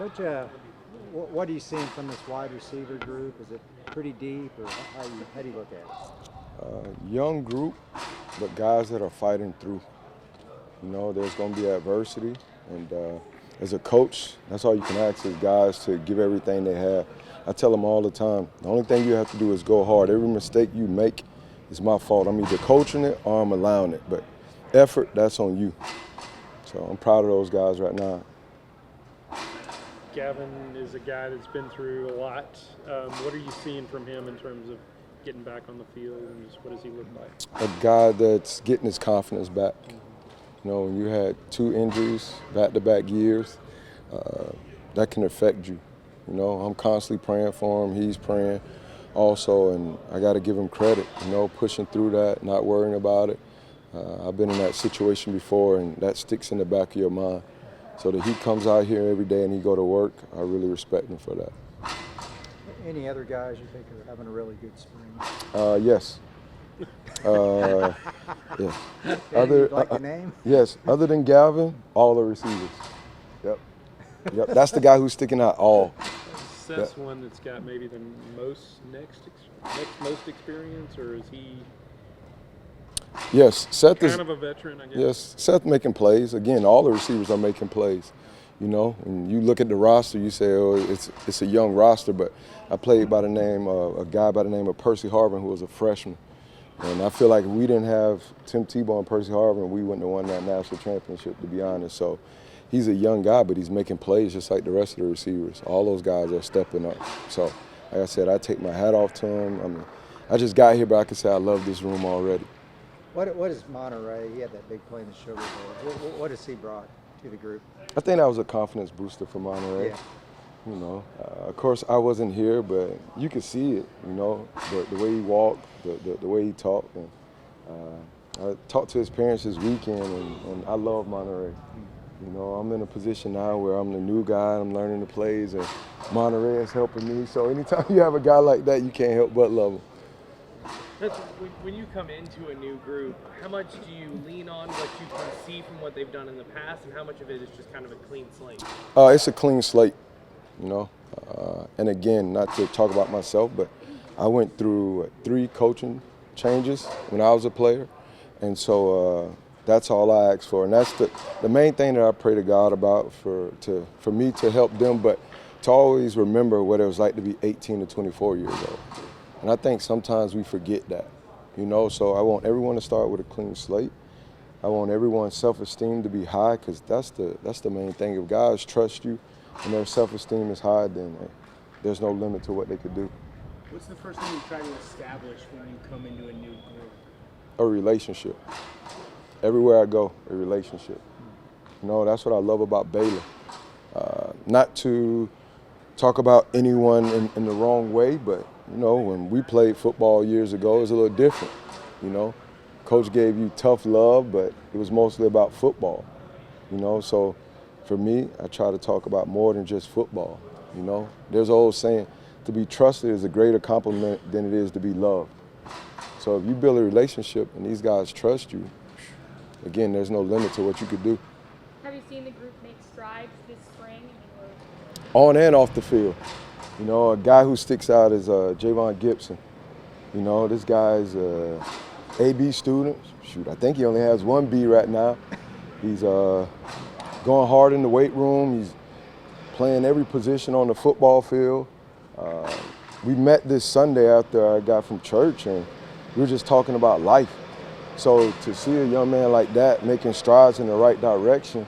Coach, what are you seeing from this wide receiver group? Is it pretty deep, or how do you look at it? Young group, but guys that are fighting through. You know, there's going to be adversity, and as a coach, that's all you can ask is guys to give everything they have. I tell them all the time, the only thing you have to do is go hard. Every mistake you make is my fault. I'm either coaching it or I'm allowing it, but effort, that's on you. So I'm proud of those guys right now. Gavin is a guy that's been through a lot. What are you seeing from him in terms of getting back on the field, and just what does he look like? A guy that's getting his confidence back. You know, when you had 2 injuries, back-to-back years, that can affect you. You know, I'm constantly praying for him. He's praying also, and I got to give him credit, you know, pushing through that, not worrying about it. I've been in that situation before, and that sticks in the back of your mind. So that he comes out here every day and he go to work, I really respect him for that. Any other guys you think are having a really good spring? Yes. Yeah. You'd like to name? Yes. Other than Gavin, all the receivers. Yep. That's the guy who's sticking out. All. Seth's one that's got maybe the next most experience, or is he? Yes, Seth kind is of a veteran, I guess. Yes, Seth making plays. Again, all the receivers are making plays. You know, and you look at the roster, you say, oh, it's a young roster, but I played by the name a guy by the name of Percy Harvin, who was a freshman. And I feel like if we didn't have Tim Tebow and Percy Harvin, we wouldn't have won that national championship, to be honest. So he's a young guy, but he's making plays just like the rest of the receivers. All those guys are stepping up. So, like I said, I take my hat off to him. I mean, I just got here, but I can say I love this room already. What is Monaray? He had that big play in the Sugar Bowl. What has he brought to the group? I think that was a confidence booster for Monaray. Yeah. You know, of course I wasn't here, but you could see it. You know, the way he walked, the way he talked, and I talked to his parents this weekend, and I love Monaray. You know, I'm in a position now where I'm the new guy, and I'm learning the plays, and Monaray is helping me. So anytime you have a guy like that, you can't help but love him. When you come into a new group, how much do you lean on what you can see from what they've done in the past, and how much of it is just kind of a clean slate? It's a clean slate, you know. And again, not to talk about myself, but I went through 3 coaching changes when I was a player, and so that's all I ask for. And that's the main thing that I pray to God about for me to help them, but to always remember what it was like to be 18 to 24 years old. And I think sometimes we forget that, you know, so I want everyone to start with a clean slate. I want everyone's self-esteem to be high, because that's the main thing. If guys trust you and their self-esteem is high, then there's no limit to what they could do. What's the first thing you try to establish when you come into a new group? A relationship. Everywhere I go, a relationship. You know, that's what I love about Baylor. Not to talk about anyone in the wrong way, but you know, when we played football years ago, it was a little different, you know. Coach gave you tough love, but it was mostly about football, you know. So for me, I try to talk about more than just football, you know. There's an old saying, to be trusted is a greater compliment than it is to be loved. So if you build a relationship and these guys trust you, again, there's no limit to what you could do. Have you seen the group make strides this spring? On and off the field. You know, a guy who sticks out is Javon Gipson. You know, this guy's a AB student. Shoot, I think he only has 1 B right now. He's going hard in the weight room. He's playing every position on the football field. We met this Sunday after I got from church, and we were just talking about life. So to see a young man like that making strides in the right direction,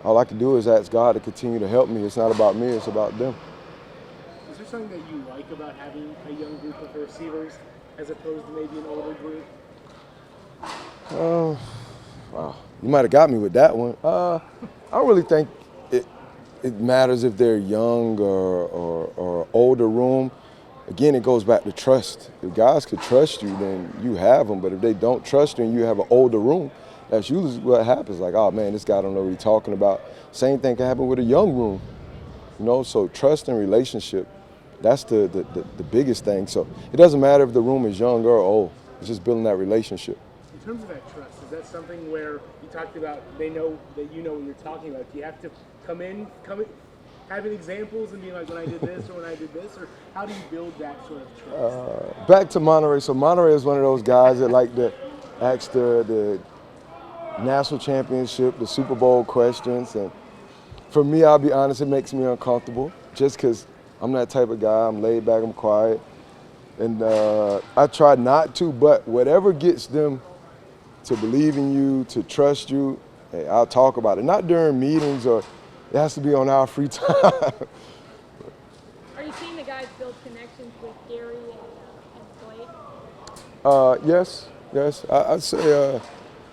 all I can do is ask God to continue to help me. It's not about me, it's about them. Is there something that you like about having a young group of receivers as opposed to maybe an older group? Wow, you might have got me with that one. I don't really think it matters if they're young or older room. Again, it goes back to trust. If guys could trust you, then you have them. But if they don't trust you and you have an older room, that's usually what happens. Like, oh man, this guy don't know what he's talking about. Same thing can happen with a young room. You know, so trust and relationship, that's the biggest thing. So it doesn't matter if the room is young or old. It's just building that relationship. In terms of that trust, is that something where you talked about they know that you know what you're talking about? Do you have to come in having examples and being like, when I did this or when I did this, or how do you build that sort of trust? Back to Monaray. So Monaray is one of those guys that like to ask the national championship, the Super Bowl questions. And for me, I'll be honest, it makes me uncomfortable just because I'm that type of guy. I'm laid back, I'm quiet. And I try not to, but whatever gets them to believe in you, to trust you, hey, I'll talk about it. Not during meetings, or it has to be on our free time. Are you seeing the guys build connections with Gary and Blake? Yes. I'd say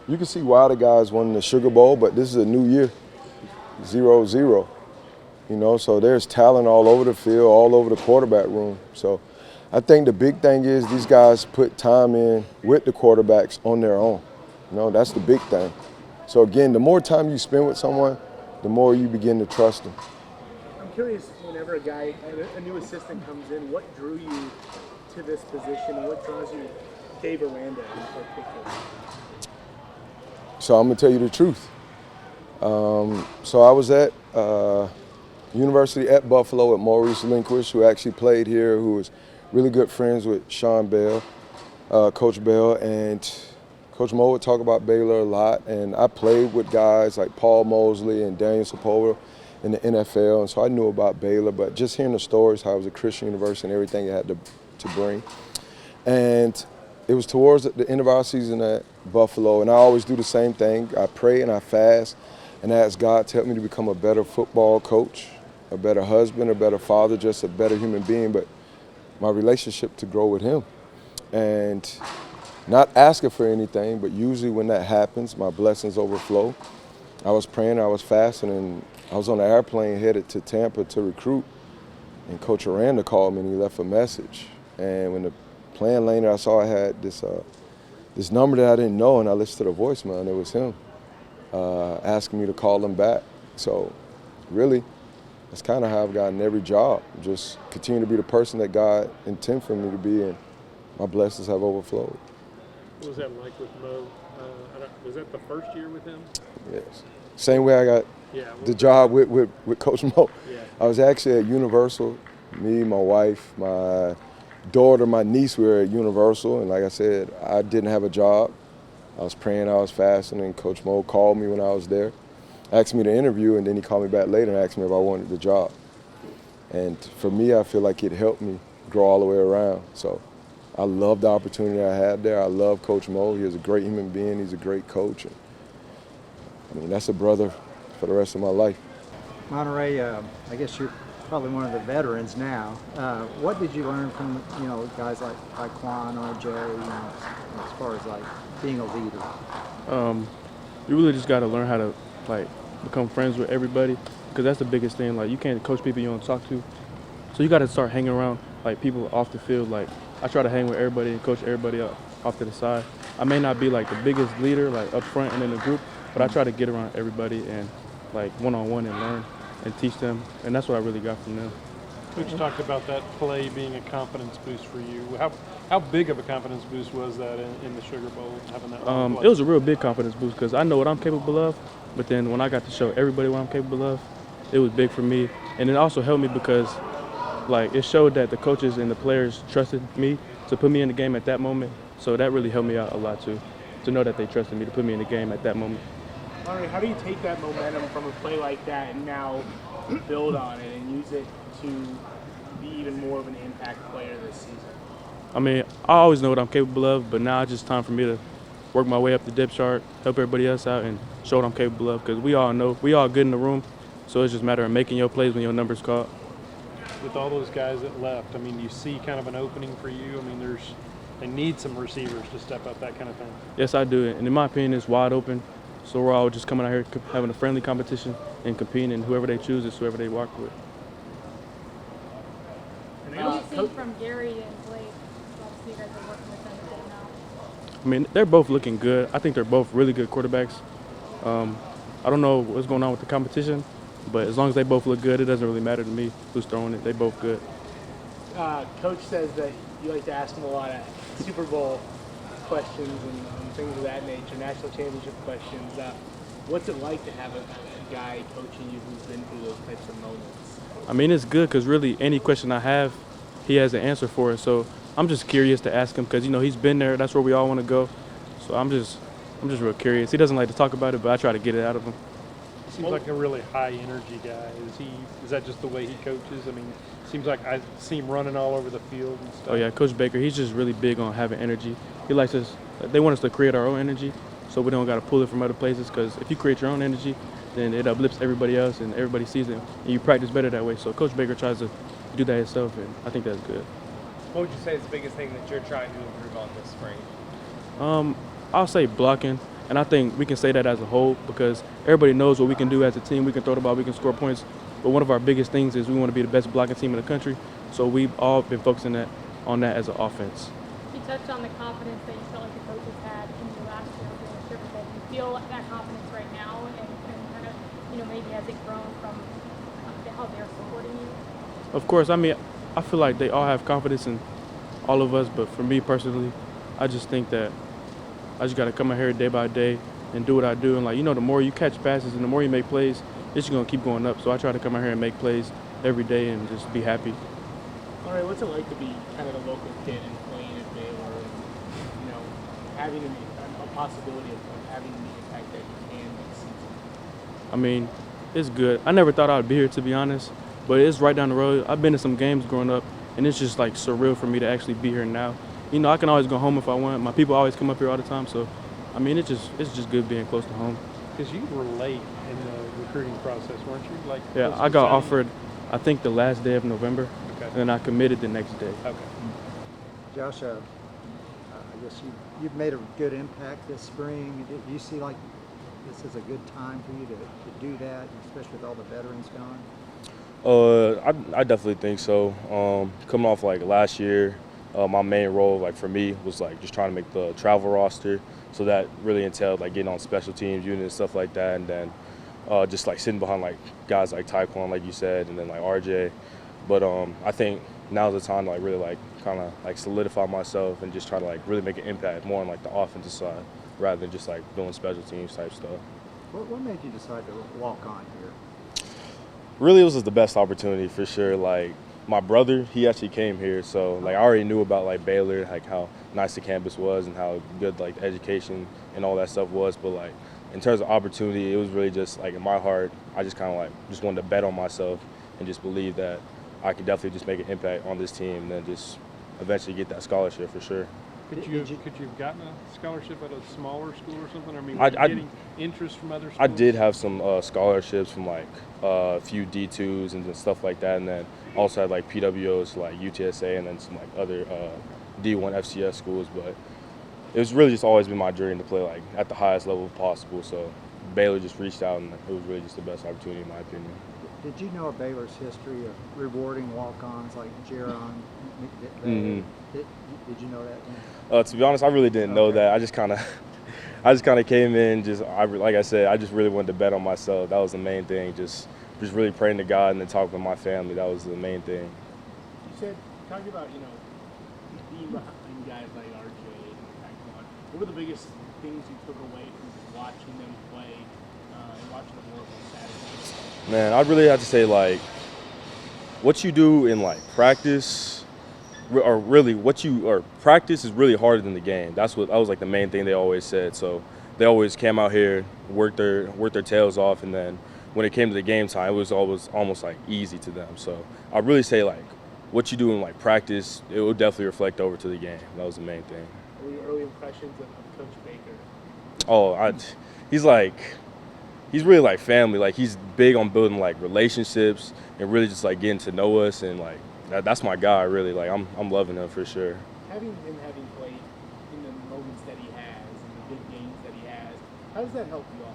you can see why the guys won the Sugar Bowl, but this is a new year, 0-0. You know, so there's talent all over the field, all over the quarterback room. So I think the big thing is these guys put time in with the quarterbacks on their own. You know, that's the big thing. So again, the more time you spend with someone, the more you begin to trust them. I'm curious, whenever a new assistant comes in, what drew you to this position and what draws you to Dave Aranda in particular? So I'm gonna tell you the truth. So I was at University at Buffalo at Maurice Linquish, who actually played here, who was really good friends with Sean Bell, Coach Bell, and Coach Mo would talk about Baylor a lot. And I played with guys like Paul Mosley and Daniel Sepulveda in the NFL, and so I knew about Baylor, but just hearing the stories, how it was a Christian university and everything it had to bring. And it was towards the end of our season at Buffalo, and I always do the same thing. I pray and I fast and ask God to help me to become a better football coach, a better husband, a better father, just a better human being, but my relationship to grow with him. And not asking for anything, but usually when that happens, my blessings overflow. I was praying, I was fasting, and I was on the airplane headed to Tampa to recruit, and Coach Aranda called me and he left a message. And when the plane landed, I saw I had this number that I didn't know, and I listened to the voicemail, and it was him asking me to call him back. So really, that's kind of how I've gotten every job. Just continue to be the person that God intended for me to be, and my blessings have overflowed. What was that like with Mo? Was that the first year with him? Yes. Same way I got the job with Coach Mo. Yeah. I was actually at Universal. Me, my wife, my daughter, my niece were at Universal, and like I said, I didn't have a job. I was praying, I was fasting, and Coach Mo called me when I was there, asked me to interview, and then he called me back later and asked me if I wanted the job. And for me, I feel like it helped me grow all the way around. So I love the opportunity I had there. I love Coach Mo. He is a great human being. He's a great coach. And, I mean, that's a brother for the rest of my life. Monaray, I guess you're probably one of the veterans now. What did you learn from guys like Quan or Jay, as far as like being a leader? You really just got to learn how to become friends with everybody, because that's the biggest thing. Like, you can't coach people you don't talk to, so you got to start hanging around people off the field. Like, I try to hang with everybody and coach everybody off to the side. I may not be the biggest leader up front and in the group, but I try to get around everybody and one-on-one and learn and teach them, and that's what I really got from them. Coach talked about that play being a confidence boost for you. How big of a confidence boost was that in the Sugar Bowl, having that? It was a real big confidence boost because I know what I'm capable of, but then when I got to show everybody what I'm capable of, it was big for me. And it also helped me because it showed that the coaches and the players trusted me to put me in the game at that moment. So that really helped me out a lot too, to know that they trusted me to put me in the game at that moment. All right, how do you take that momentum from a play like that and now build on it and use it to be even more of an impact player this season? I mean, I always know what I'm capable of, but now it's just time for me to work my way up the depth chart, help everybody else out, and show what I'm capable of, because we all know, we all good in the room, so it's just a matter of making your plays when your number's called. With all those guys that left, I mean, you see kind of an opening for you? I mean, they need some receivers to step up, that kind of thing. Yes, I do, and in my opinion, it's wide open. So we're all just coming out here having a friendly competition and competing, and whoever they choose is whoever they walk with. What have you seen from Gary and Blake? Obviously, you guys are working with them again now. I mean, they're both looking good. I think they're both really good quarterbacks. I don't know what's going on with the competition, but as long as they both look good, it doesn't really matter to me who's throwing it. They both good. Coach says that you like to ask him a lot of Super Bowl questions and things of that nature, national championship questions. What's it like to have a guy coaching you who's been through those types of moments? I mean, it's good because really any question I have, he has an answer for it. So I'm just curious to ask him because, you know, he's been there. That's where we all want to go. So I'm just real curious. He doesn't like to talk about it, but I try to get it out of him. Seems like a really high energy guy. Is that just the way he coaches? I mean, seems like I see him running all over the field and stuff. Oh yeah, Coach Baker, he's just really big on having energy. He likes us. They want us to create our own energy, so we don't got to pull it from other places. Because if you create your own energy, then it uplifts everybody else, and everybody sees it, and you practice better that way. So Coach Baker tries to do that himself, and I think that's good. What would you say is the biggest thing that you're trying to improve on this spring? I'll say blocking, and I think we can say that as a whole because everybody knows what we can do as a team. We can throw the ball, we can score points, but one of our biggest things is we want to be the best blocking team in the country. So we've all been focusing on that as an offense. You touched on the confidence that you felt like the coaches had in you last year during the Super Bowl. Do you feel that confidence right now, and kind of, you know, maybe has it grown from how they're supporting you? Of course, I mean, I feel like they all have confidence in all of us, but for me personally, I just think that I just got to come out here day by day and do what I do. And, like, you know, the more you catch passes and the more you make plays, it's just going to keep going up. So I try to come out here and make plays every day and just be happy. All right, what's it like to be kind of a local kid and playing at Baylor and, you know, having a possibility of having the impact that you can this season? I mean, it's good. I never thought I'd be here, to be honest, but it's right down the road. I've been to some games growing up, and it's just, like, surreal for me to actually be here now. You know, I can always go home if I want. My people always come up here all the time, so, I mean, it's just good being close to home. Because you were late in the recruiting process, weren't you? Like, Yeah, I got offered, I think, the last day of November, Okay. and then I committed the next day. Okay. Josh, I guess you've made a good impact this spring. Do you see like this is a good time for you to do that, especially with all the veterans gone? I definitely think so. Coming off like last year, my main role, like for me, was like just trying to make the travel roster. So that really entailed like getting on special teams units and stuff like that, and then just like sitting behind like guys like Taekwon, like you said, and then like RJ. But I think now's the time to like really like kind of like solidify myself and just try to like really make an impact more on like the offensive side rather than just like doing special teams type stuff. What made you decide to walk on here? Really, it was just the best opportunity for sure. Like my brother, he actually came here, so like I already knew about like Baylor, like how nice the campus was and how good like education and all that stuff was. But like in terms of opportunity, it was really just like in my heart, I just kind of like just wanted to bet on myself and just believe that I could definitely just make an impact on this team and then just eventually get that scholarship for sure. Could you have gotten a scholarship at a smaller school or something? I mean, I- were you I- getting interest from other schools? I did have some scholarships from like a few D2s and stuff like that, and then also had like PWOs like UTSA and then some like other D1 FCS schools. But it was really just always been my dream to play like at the highest level possible. So Baylor just reached out, and it was really just the best opportunity in my opinion. Did you know of Baylor's history of rewarding walk-ons like Jaron? Mhm. Did you know that? To be honest, I really didn't know Okay. that. I just kind of came in. Like I said, I just really wanted to bet on myself. That was the main thing. Just really praying to God and then talking with my family. That was the main thing. You said, talking about, you know, being behind guys like RJ and Taekwon. What were the biggest things you took away from watching them play and watching them work on Saturday? Man, I'd really have to say like what you do in like practice, or really practice is really harder than the game. That was like the main thing they always said. So they always came out here, worked their tails off, and then when it came to the game time, it was always almost like easy to them. So I'd really say like what you do in like practice, it will definitely reflect over to the game. That was the main thing. What were your early impressions of Coach Baker? Oh, he's really like family. Like he's big on building like relationships and really just like getting to know us, and like that's my guy really. Like I'm loving him for sure. Having played in the moments that he has, in the big games that he has, how does that help you all?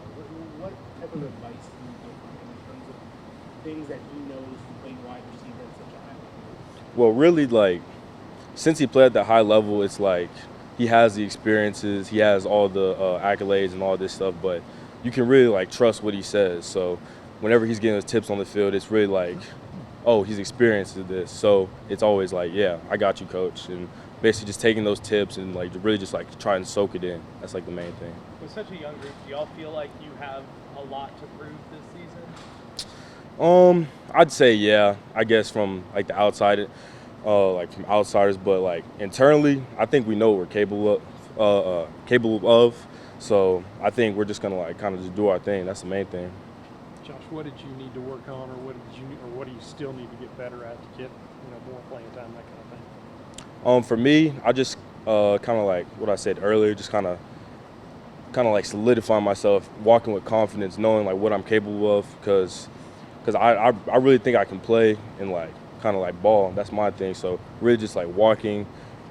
What type of advice do you give him in terms of things that he knows from playing wide receiver at such a high level? Well, really, like since he played at that high level, it's like he has the experiences, he has all the accolades and all this stuff, but you can really like trust what he says. So whenever he's getting his tips on the field, it's really like, oh, he's experienced this. So it's always like, yeah, I got you, coach. And basically just taking those tips and like really just like trying to soak it in. That's like the main thing. With such a young group, do y'all feel like you have a lot to prove this season? I'd say yeah. I guess from like the outside, like from outsiders, but like internally, I think we know what we're capable of. So I think we're just gonna like kind of just do our thing. That's the main thing. Josh, what did you need to work on, or what do you still need to get better at to get more playing time, that kind of thing? For me, I just kind of like what I said earlier, just kind of like solidifying myself, walking with confidence, knowing like what I'm capable of, because I really think I can play and like kind of like ball. That's my thing. So really just like walking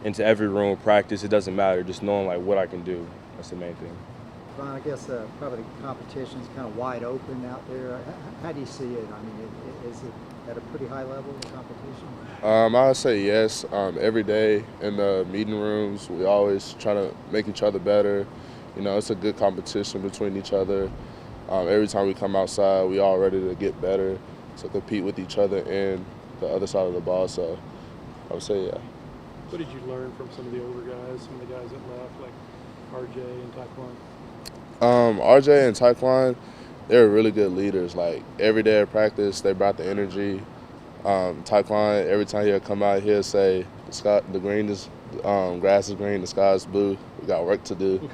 into every room, practice, it doesn't matter, just knowing like what I can do. That's the main thing. Ron, I guess probably the competition is kind of wide open out there. How do you see it? I mean, is it at a pretty high level of competition? I would say yes. Every day in the meeting rooms, we always try to make each other better. You know, it's a good competition between each other. Every time we come outside, we all ready to get better, to compete with each other and the other side of the ball. So I would say yeah. What did you learn from some of the older guys, some of the guys that left, like RJ and Taekwon? RJ and Taekwon, they were really good leaders. Like every day at practice, they brought the energy. Taekwon, every time he'll come out, he'll say, "The green is grass is green, the sky is blue. We got work to do,"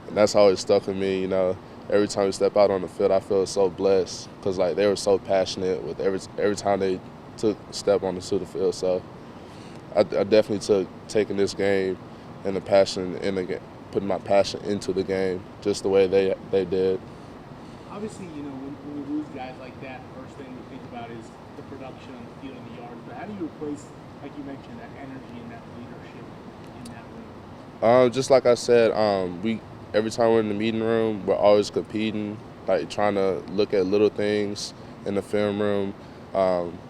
and that's always stuck with me. You know, every time we step out on the field, I feel so blessed because like they were so passionate with every time they took a step on the field. So I definitely took taking this game and the passion in the game, putting my passion into the game, just the way they did. Obviously, you know, when we lose guys like that, the first thing we think about is the production on the field and the yards. But how do you replace, like you mentioned, that energy and that leadership in that room? Just like I said, we every time we're in the meeting room, we're always competing, like trying to look at little things in the film room.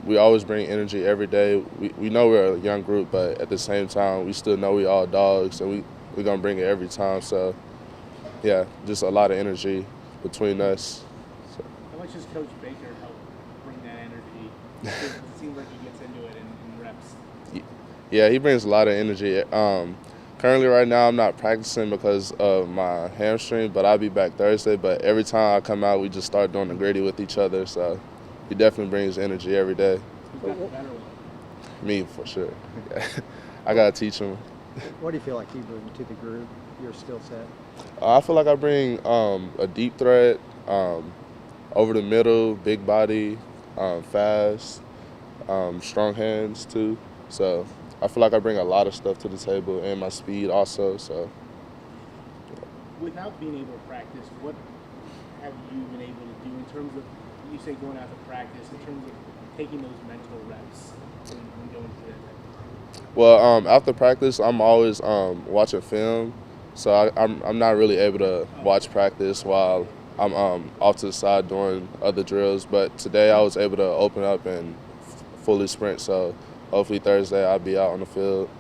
We always bring energy every day. We know we're a young group, but at the same time, we still know we all dogs, and we're going to bring it every time. So, yeah, just a lot of energy between us. So. How much does Coach Baker help bring that energy? It seems like he gets into it in reps. Yeah, he brings a lot of energy. Currently right now I'm not practicing because of my hamstring, but I'll be back Thursday. But every time I come out, we just start doing the gritty with each other. So he definitely brings energy every day. Who's got the better one? Me, for sure. I got to teach him. What do you feel like you bring to the group, your skill set? I feel like I bring a deep threat, over the middle, big body, fast, strong hands too. So I feel like I bring a lot of stuff to the table, and my speed also. So Without being able to practice, what have you been able to do in terms of, you say going out to practice, in terms of taking those mental reps and going through that? Well, after practice, I'm always watching film, so I'm not really able to watch practice while I'm off to the side doing other drills. But today I was able to open up and fully sprint, so hopefully Thursday I'll be out on the field,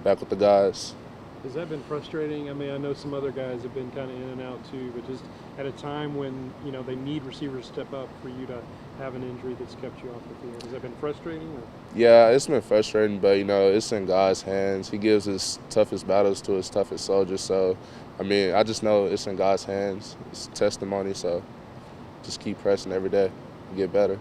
back with the guys. Has that been frustrating? I mean, I know some other guys have been kind of in and out too, but just at a time when, you know, they need receivers to step up, for you to have an injury that's kept you off the field. Has that been frustrating? Or? Yeah, it's been frustrating, but, you know, it's in God's hands. He gives his toughest battles to his toughest soldiers. So, I mean, I just know it's in God's hands. It's testimony, so just keep pressing every day and get better.